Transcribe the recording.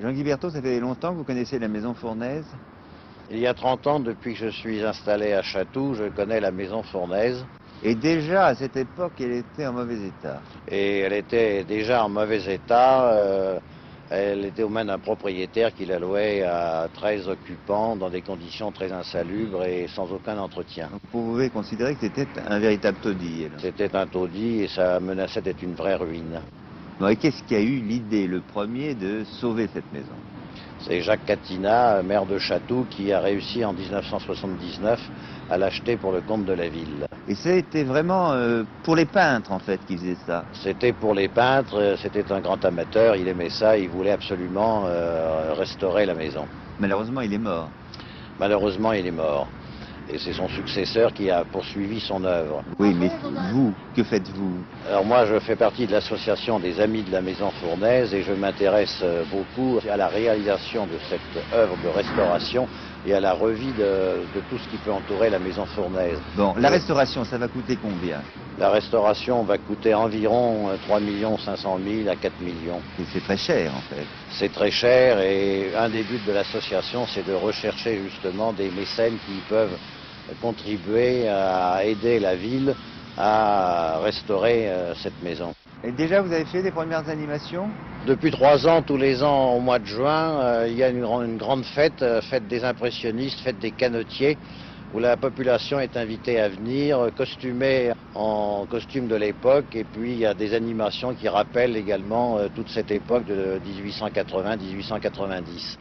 Jean-Guy Berthaud, ça fait longtemps que vous connaissez la maison Fournaise? Il y a 30 ans, depuis que je suis installé à Chatou, je connais la maison Fournaise. Et déjà, à cette époque, elle était en mauvais état. Et elle était déjà en mauvais état. Elle était aux mains d'un propriétaire qui la louait à 13 occupants dans des conditions très insalubres et sans aucun entretien. Donc, vous pouvez considérer que c'était un véritable taudis, alors. C'était un taudis et ça menaçait d'être une vraie ruine. Bon, et qu'est-ce qui a eu l'idée, le premier, de sauver cette maison? C'est Jacques Catinat, maire de Chatou, qui a réussi en 1979 à l'acheter pour le compte de la ville. Et ça a été vraiment pour les peintres, en fait, qui faisaient ça. C'était pour les peintres, c'était un grand amateur, il aimait ça, il voulait absolument restaurer la maison. Malheureusement, il est mort. Malheureusement, il est mort. Et c'est son successeur qui a poursuivi son œuvre. Oui, mais vous, que faites-vous? Alors moi, je fais partie de l'association des Amis de la Maison Fournaise et je m'intéresse beaucoup à la réalisation de cette œuvre de restauration et à la revue de tout ce qui peut entourer la Maison Fournaise. Bon, la restauration, ça va coûter combien? La restauration va coûter environ 3 500 000 à 4 millions. Et c'est très cher, en fait. C'est très cher et un des buts de l'association, c'est de rechercher justement des mécènes qui peuvent contribuer à aider la ville à restaurer cette maison. Et déjà, vous avez fait des premières animations? Depuis 3 ans, tous les ans, au mois de juin, il y a une grande fête, fête des impressionnistes, fête des canotiers, où la population est invitée à venir, costumée en costume de l'époque, et puis il y a des animations qui rappellent également toute cette époque de 1880-1890.